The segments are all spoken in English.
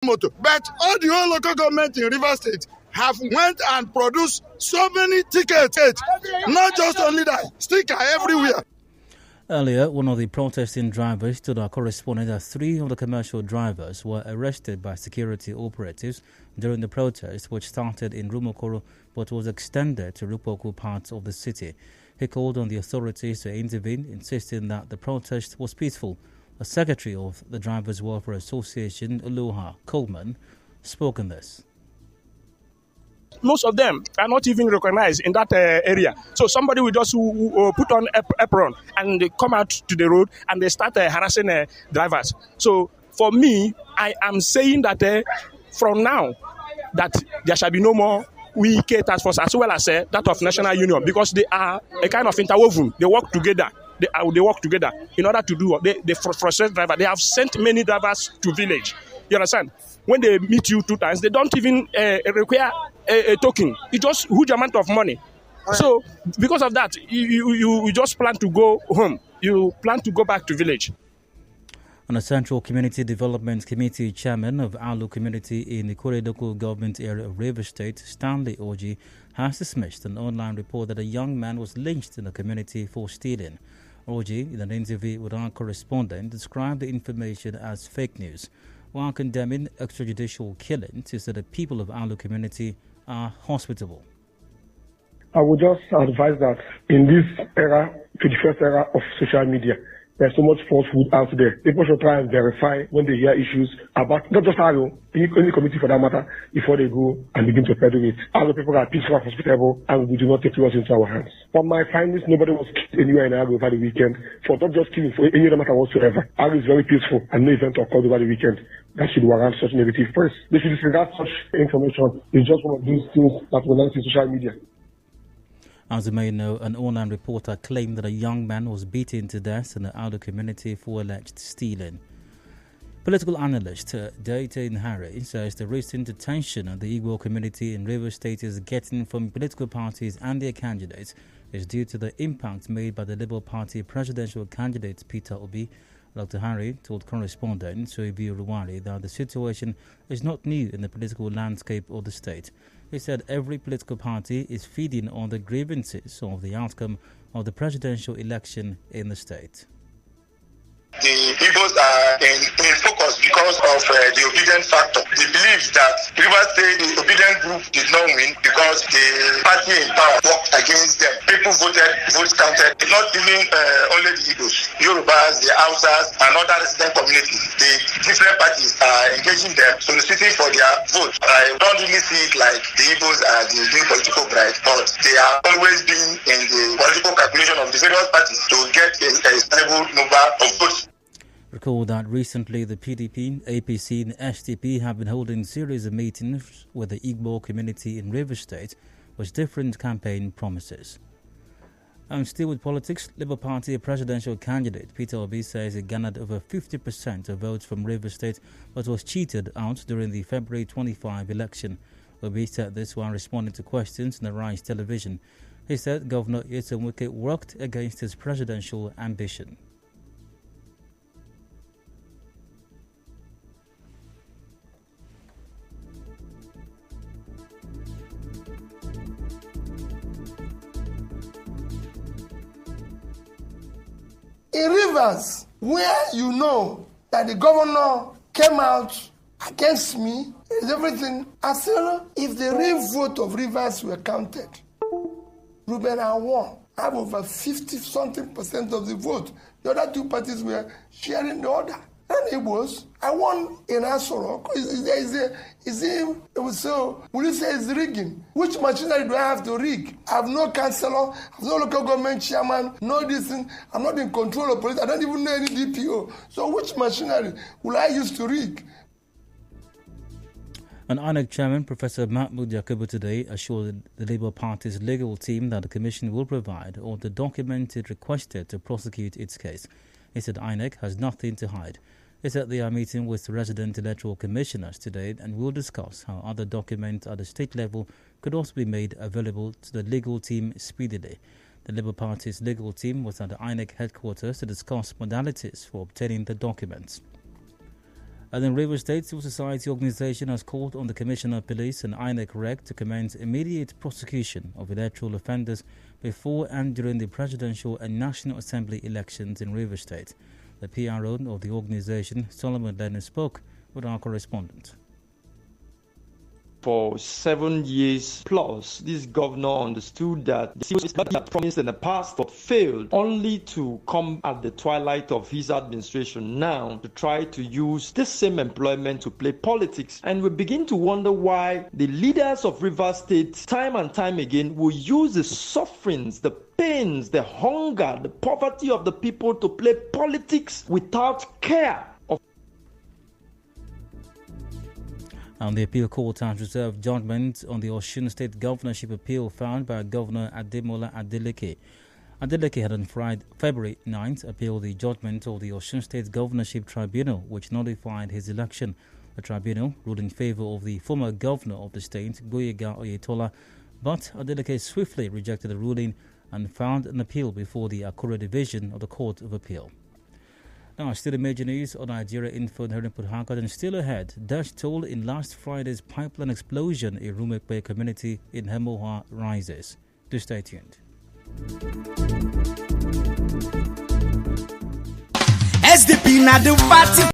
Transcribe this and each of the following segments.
motor. But all the whole local government in Rivers State have went and produced so many tickets. Not just only that, sticker everywhere. Earlier, one of the protesting drivers told our correspondent that 3 of the commercial drivers were arrested by security operatives during the protest, which started in Rumokoro but was extended to Rupoku parts of the city. He called on the authorities to intervene, insisting that the protest was peaceful. The secretary of the Drivers' Welfare Association, Aloha Coleman, spoke on this. Most of them are not even recognized in that area. So somebody will just put on apron and they come out to the road and they start harassing drivers. So for me, I am saying that from now, that there shall be no more weak task force as well as that of National Union, because they are a kind of interwoven. They work together. They work together in order to do they frustrate drivers. They have sent many drivers to village. You understand? When they meet you 2 times, they don't even require a token. It's just huge amount of money. Right. So because of that, you just plan to go home. You plan to go back to village. And the Central Community Development Committee Chairman of Alu Community in the Koredoko Government Area of Rivers State, Stanley Oji, has dismissed an online report that a young man was lynched in the community for stealing. Oji, in an interview with our correspondent, described the information as fake news. While condemning extrajudicial killings, he said the people of Alu community are hospitable. I would just advise that in this era, 21st era of social media, there's so much falsehood out there. People should try and verify when they hear issues about not just Alu, any committee for that matter, before they go and begin to peddle it. Alu people are peaceful and hospitable, and we do not take laws into our hands. From my findings, nobody was killed anywhere in Alu over the weekend. For not just killing, for any other matter whatsoever. Alu is very peaceful, and no event occurred over the weekend that should warrant such negative press. They should disregard such information. It's just one of these things that will not see social media. As you may know, an online reporter claimed that a young man was beaten to death in the Alu community for alleged stealing. Political analyst Dayton Harry says the recent attention the Igbo community in Rivers State is getting from political parties and their candidates is due to the impact made by the Labour Party presidential candidate Peter Obi. Dr. Harry told correspondent Soibi Ruwari that the situation is not new in the political landscape of the state. He said every political party is feeding on the grievances of the outcome of the presidential election in the state. The Igbos are in focus because of the obedient factor. They believe that Rivers State, the obedient group did not win because the party in power worked against them. People votes counted, not even only the Igbos, Yorubas, the Hausas, and other resident communities. The different parties are engaging them, soliciting for their vote. I don't really see it like the Igbos are the new political bride, but they are always being in the political calculation of the various parties to get a stable number of votes. Recall that recently the PDP, APC and SDP have been holding series of meetings with the Igbo community in Rivers State with different campaign promises. And still with politics, Labour Party presidential candidate Peter Obi says he garnered over 50% of votes from Rivers State but was cheated out during the February 25 election. Obi said this while responding to questions on the Rise television. He said Governor Nyesom Wike worked against his presidential ambition. In Rivers, where you know that the governor came out against me, is everything. I said, if the real vote of Rivers were counted, Ruben I won. I have over 50-something% of the vote. The other two parties were sharing the order. And it was, I won in Asoro. So, will you say it's rigging? Which machinery do I have to rig? I have no councillor, I have no local government chairman, no this thing. I'm not in control of police. I don't even know any DPO. So which machinery will I use to rig? An INEC chairman, Professor Mahmoud Yakubu, today assured the Labour Party's legal team that the Commission will provide all the documents it requested to prosecute its case. He said INEC has nothing to hide. He said they are meeting with resident electoral commissioners today and will discuss how other documents at the state level could also be made available to the legal team speedily. The Labour Party's legal team was at the INEC headquarters to discuss modalities for obtaining the documents. And in River State, Civil Society Organization has called on the Commissioner of Police and INEC Rec to commence immediate prosecution of electoral offenders before and during the presidential and National Assembly elections in River State. The PRO of the organization, Solomon Lennon, spoke with our correspondent. For 7 years plus, this governor understood that the civil society had promised in the past but failed, only to come at the twilight of his administration now to try to use this same employment to play politics. And we begin to wonder why the leaders of Rivers State time and time again will use the sufferings, the pains, the hunger, the poverty of the people to play politics without care. And the appeal court has reserved judgment on the Osun State governorship appeal filed by Governor Ademola Adeleke. Adeleke had on February 9th appealed the judgment of the Osun State Governorship Tribunal, which nullified his election. The tribunal ruled in favor of the former governor of the state, Gboyega Oyetola, but Adeleke swiftly rejected the ruling and filed an appeal before the Akure Division of the Court of Appeal. Now, still in major news on Nigeria Info and Port Harcourt, and still ahead, death toll in last Friday's pipeline explosion in Rumekpe community in Hemoha rises. Do stay tuned. SDP na the party.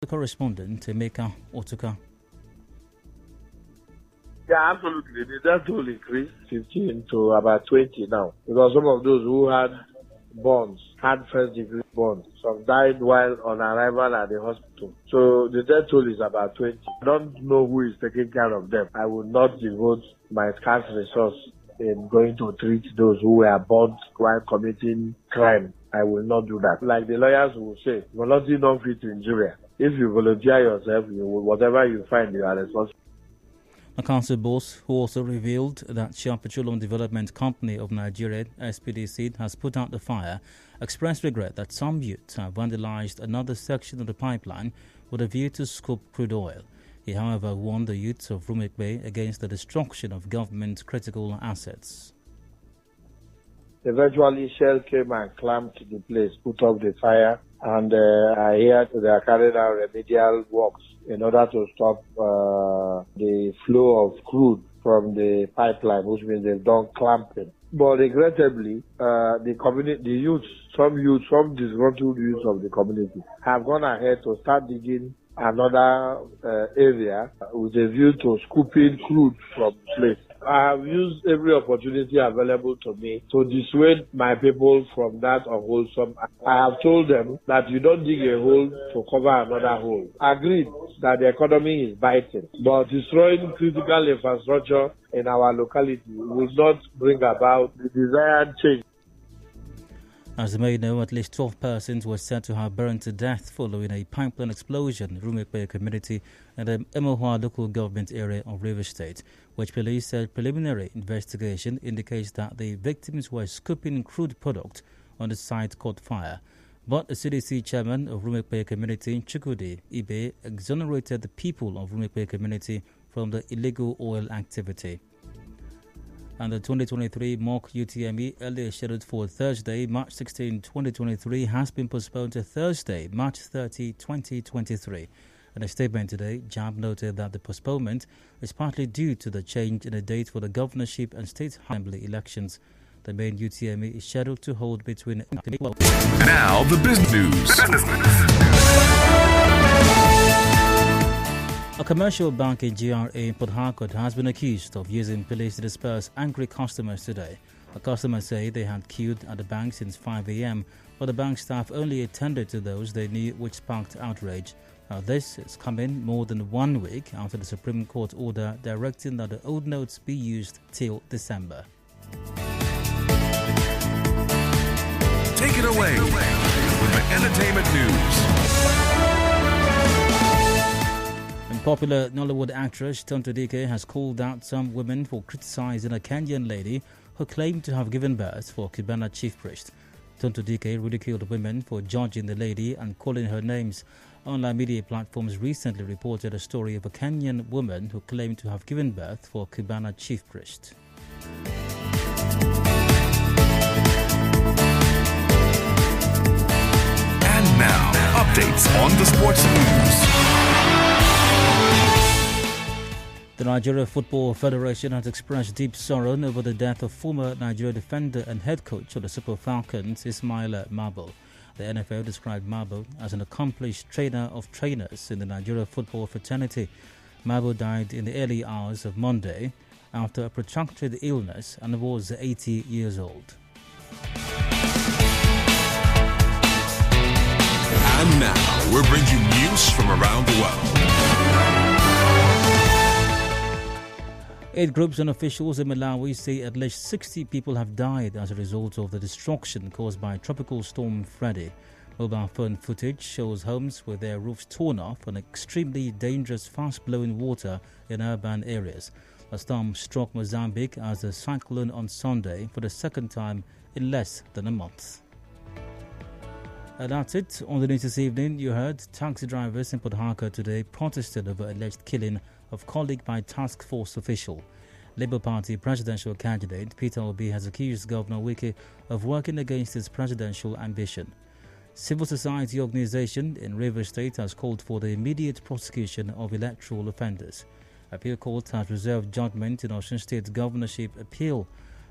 correspondent Emeka Otuka. Yeah, absolutely. The death toll increased 15 to about 20 now. Because some of those who had burns, had first degree burns, some died while on arrival at the hospital. So the death toll is about 20. I don't know who is taking care of them. I will not devote my scarce resource in going to treat those who were burnt while committing crime. I will not do that. Like the lawyers will say, volunteer non fit to injury. If you volunteer yourself, whatever you find, you are responsible. A council boss who also revealed that Shell Petroleum Development Company of Nigeria, SPDC, has put out the fire, expressed regret that some youths have vandalized another section of the pipeline with a view to scoop crude oil. He, however, warned the youths of Rumik Bay against the destruction of government critical assets. Eventually, Shell came and clamped the place, put up the fire, and I hear they are carrying out remedial works in order to stop the flow of crude from the pipeline, which means they've done clamping. But regrettably, some disgruntled youths of the community have gone ahead to start digging another area with a view to scooping crude from the place. I have used every opportunity available to me to dissuade my people from that unwholesome. I have told them that you don't dig a hole to cover another hole. Agreed that the economy is biting, but destroying critical infrastructure in our locality will not bring about the desired change. As you may know, at least 12 persons were said to have burned to death following a pipeline explosion in Rumik Bay community in the Emohua local government area of Rivers State, which police said preliminary investigation indicates that the victims were scooping crude product on the site caught fire. But the CDC chairman of Rumik Bay community, Chukwudi Ibe, exonerated the people of Rumik Bay community from the illegal oil activity. And the 2023 mock UTME, earlier scheduled for Thursday, March 16, 2023, has been postponed to Thursday, March 30, 2023. In a statement today, JAB noted that the postponement is partly due to the change in the date for the governorship and state assembly elections. The main UTME is scheduled to hold between... Now the business news. A commercial bank in GRA in Port Harcourt has been accused of using police to disperse angry customers today. The customers say they had queued at the bank since 5 a.m, but the bank staff only attended to those they knew, which sparked outrage. Now, this is coming more than 1 week after the Supreme Court order directing that the old notes be used till December. Take it away with the entertainment news. Popular Nollywood actress Tonto Dike has called out some women for criticizing a Kenyan lady who claimed to have given birth for Cubana chief priest. Tonto Dike ridiculed women for judging the lady and calling her names. Online media platforms recently reported a story of a Kenyan woman who claimed to have given birth for Cubana chief priest. And now, updates on the sports news. The Nigeria Football Federation has expressed deep sorrow over the death of former Nigeria defender and head coach of the Super Falcons, Ismaila Mabo. The NFL described Mabo as an accomplished trainer of trainers in the Nigeria football fraternity. Mabo died in the early hours of Monday after a protracted illness and was 80 years old. And now, we'll bring you news from around the world. 8 groups and officials in Malawi say at least 60 people have died as a result of the destruction caused by Tropical Storm Freddy. Mobile phone footage shows homes with their roofs torn off and extremely dangerous fast-blowing water in urban areas. The storm struck Mozambique as a cyclone on Sunday for the second time in less than a month. And that's it. On the news this evening, you heard taxi drivers in Port Harcourt today protested over alleged killing of colleague by task force official. Labour Party presidential candidate Peter Obi has accused Governor Wike of working against his presidential ambition. Civil society organisation in Rivers State has called for the immediate prosecution of electoral offenders. Appeal Court has reserved judgment in Osun State governorship appeal.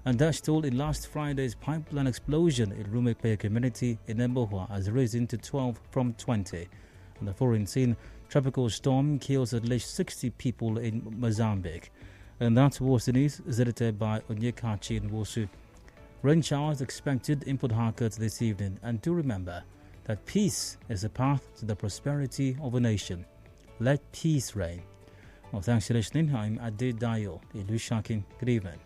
And that's told in last Friday's pipeline explosion in Rumik Bay community in Emohua has risen to 12 from 20. On the foreign scene, tropical storm kills at least 60 people in Mozambique. And that was the news edited by Onyekachi Nwosu. Rain showers expected in Port Harcourt this evening. And do remember that peace is the path to the prosperity of a nation. Let peace reign. Well, thanks for listening. I'm Ade Dayo, Ilu Shakin. Good evening.